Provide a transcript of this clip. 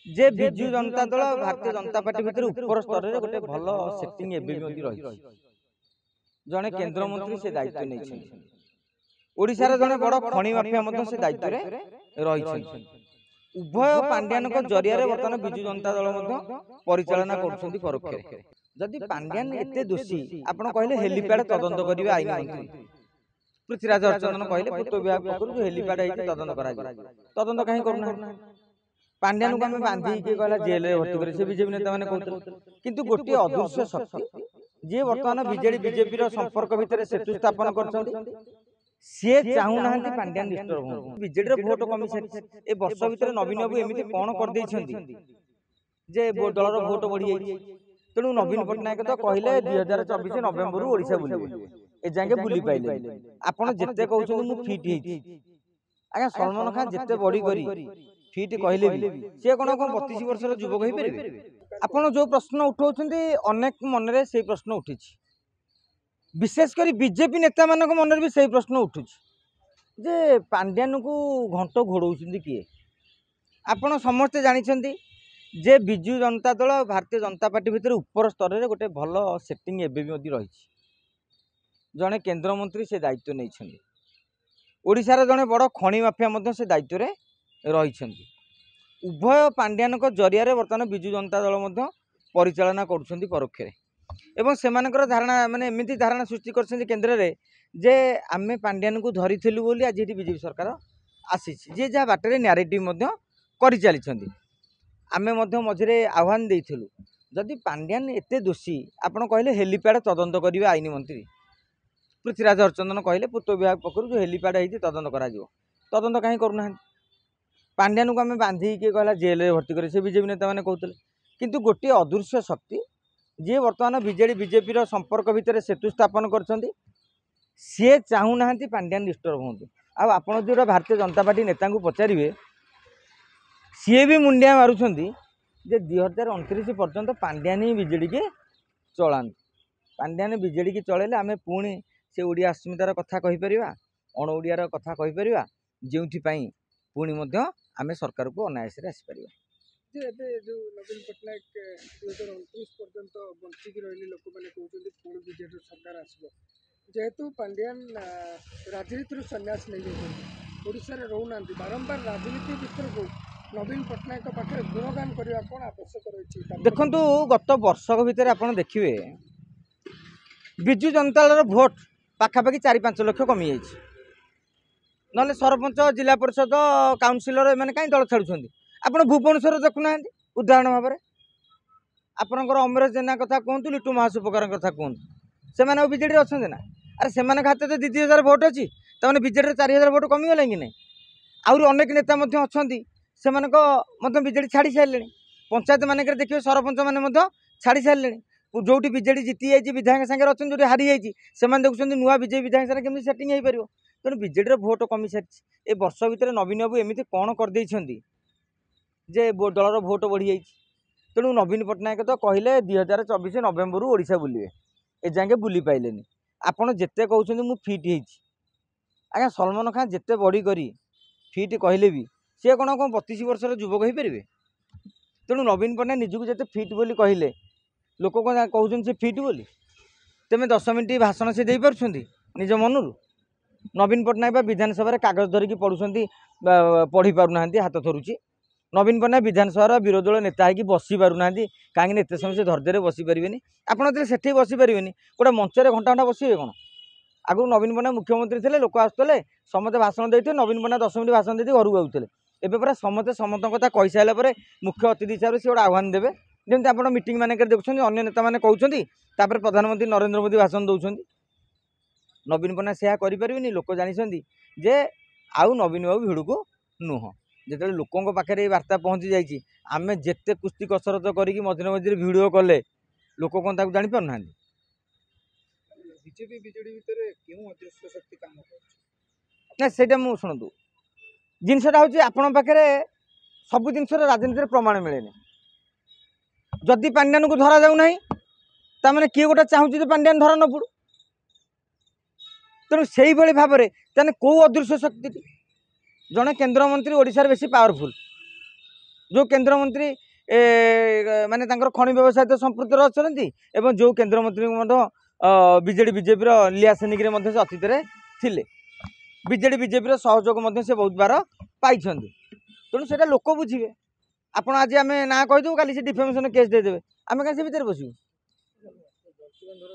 जे Biju Janata Dal Bharatiya Janata party भितर ऊपर स्तर में गोटे भल सेटिंग एवं रही जड़े केन्द्रमंत्री से दायित्व नहीं ओडिशार जड़े बड़ खनि माफिया से दायित्व रही उभय पांड्यान जरिया बर्तमान विजु जनता दल परिचालना कर परोक्ष जदि पांड्यान एते दोषी आपण कहले हेलीपैड तदंत करिवे आईन मंत्री पृथ्वीराज अर्चन कहले पूर्त विभाग पक्षर हेलीपैड तदंत करा तदंत कहीं करूना पांड्यान को आम बांधी कहला जेल में भर्ती करे से बीजेपी नेता मैंने कहते किंतु गोटे अदृश्य शक्ति जी बर्तमान बीजेडी बीजेपी संपर्क भितर सेतु स्थापन कर सी चाहूना पांड्यान डिस्टर्ब हो बीजेडी भोट कमी सारी ए वर्ष भितर नवीन बाबू एमती कौन कर दलर भोट बढ़ी तेणु नवीन पट्टनायक तो कहले 2024 नवेम्बर ओडिशा बुले ए जाके बुली पाइले आपण जिते कहते मु फिट आज्ञा सलमान खान जिते बड़ी करी फिट कहले भी सी कौन 32 वर्षर युवक हो पारे आपण जो प्रश्न उठाउछन्ती अनेक मन में से प्रश्न उठी विशेषकर बीजेपी नेता मान मन भी से प्रश्न उठू जे पांड्यान को घंट घोड़ौं किए आपण समस्ते जानते जे विजु जनता दल भारतीय जनता पार्टी भितर ऊपर स्तर में गोटे भल सेटिंग एवं रही जड़े केन्द्रमंत्री से दायित्व नहीं ओडिशार जड़े बड़ खनि माफिया से दायित्व रही उभय पांड्यान जरिया बर्तमान विजु जनता दल परिचालना कर परोक्ष एवं सेमानकर धारणा माने एमती धारणा सृष्टि कर केन्द्र में जे आमे पांड्यान को धरीलु बोली आज ये बीजेपी सरकार आसी जी जहाँ बाटर न्यारेटिव कर चली आमे मझे आह्वान देइथिलु जदि पांड्यान एते दोषी आपण कहले हेलीपैड तदंत करिवे आईन मंत्री पृथ्वीराज अर्चन कहले पूर्त विभाग पक्षर जो हेलीपैड होती तदंत करा तदंत कहीं करूना पांड्यान को आम बांधी कहला जेल में भर्ती करे से बीजेपी नेता मैंने कहते किंतु गोटे अदृश्य शक्ति जी बर्तमान बीजेडी बीजेपी संपर्क भितर सेतु स्थापन कर सी चाहूना पांड्यान डिस्टर्ब हूँ आपड़ जो भारतीय जनता पार्टी नेता को पचारे सी भी मुंडिया मारुंट जे 2029 पर्यंत पांड्यान ही बीजेडी के चलांत पांड्यान बीजेडी की चलैले आम पुणी से ओडिया अस्मितार कथा कहीपर अण ओडियार कथा कहीपर जो पुणी आम सरकार को अनायास आसीपर जो नवीन पट्टनायक 2029 पर्यंत बंचिकी रही लोक मैंने कहते पुणी बीजेडी सरकार आसो जेहेतु पांड्यान राजनीति सन्यास नहीं ओडिशा रे रोना बारंबार राजनीति भितर को नवीन पट्टनायक पाखे गुणगान करने कौन आवश्यक रही देखु गत वर्षक भितर आप देखिए विजु जनता दल भोट पाखापाखि 4-5 लाख कमी जाइए ना सरपंच जिला परिषद काउनसिलर एम कहीं दल छाड़ुं आप भुवनेश्वर देखुना उदाहरण भाव में आपंकर अमरेश जेना कथा कहतु लिटू महासुपकार कथा कहतु से बीजेडी अच्छा ना अरे से हाथ तो 2,000 भोट अच्छी तमें बीजेडी 4,000 भोट कमीगला कि नहीं आहरी अनेक नेता अच्छा से बीजेडी छाड़ी सारे पंचायत मानक देखिए सरपंच मैंने छाड़ी सारे जो बीजेडी जीति जाइए विधायक सागर अच्छा जो हारी जाइए से देखुं नुआ बीजेपी विधायक सागर केमी सेटिंग हो पार तेणु बीजेडी भोट कमी सारी ए वर्ष भितर नवीन बाबू एमती कौन कर जे दलर भोट बढ़ी जाइए तेणु नवीन पट्टनायक तो कहले 2024 नवेम्बर ओडिशा बुलिए ए जाके बुली पाइले आपण जिते कहते मु फिट आज्ञा सलमान खान जिते बड़ी करी फिट कहले भी सी कौन 32 वर्षर युवक हो पारे तेणु नवीन पट्टनायक निजक जिते फिट बोली कहले लोक कौन कहते से फिट बोली तेमें 10 मिनिट भाषण से दे पार्छंती निज मनरू नवीन पट्टनायक विधानसभा कागज धरिकी पढ़ुंट पढ़ी पारना हाथ थरुची नवीन पट्टनायक विधानसभा विरोधी दल नेता है बसी पारना कहीं एत समय से धैर्य बसी पारे आपड़े से बसी पारे गोटे मंचर घंटा घंटा बसवे कौन आगु नवीन पट्टनायक मुख्यमंत्री थे लोक आसुले समस्त भाषण देते नवीन पट्टनायक 10 मिनिट भाषण देते घर को आउते एवं पूरा समस्त समस्त कथा कही सारापर मुख्य अतिथि हिसाब से गोटे आह्वान देवे जमी आप मीटिंग मानक देखुं अन्य नेता मैंने कहते प्रधानमंत्री नरेंद्र मोदी भाषण दौरान नवीन पट्टनायक से करें लोक जानते जे आउ नवीन बाबू भिड़ को नुह जो लोकों पाखे वार्ता पहुँची जाइए आम जिते कुस्ती कसरत करी मझे मझे भिड कले लोक कौन जानी पारना बीजेपी बीजेडी भितर क्यों अदृश्य शक्ति काम ना से मुझे शुणु जिनसा हूँ आपण पाखे सब जिन राजनीति प्रमाण मिले जदि पांड्यान को धरा जाऊना ताने किए गोटे चाहूँ पांड्यान धरा न पड़ू तेणु से भाव में कौ अदृश्य शक्ति जड़े केन्द्रमंत्री ओडिशार बेसी पावरफुल जो केन्द्रमंत्री माने तांकर खनि व्यवसाय तो संपृक्त अच्छी एवं जो केन्द्रमंत्री बीजेडी बीजेपी लिया सेनिक अतीत थिले बीजेडी बीजेपी सहयोग से बहुत बार पाई तेणु से लोक बुझे आपण आज आम ना कहीदेव काली से डिफेमेशन केस देदेवे आम कहीं से भितर बसू।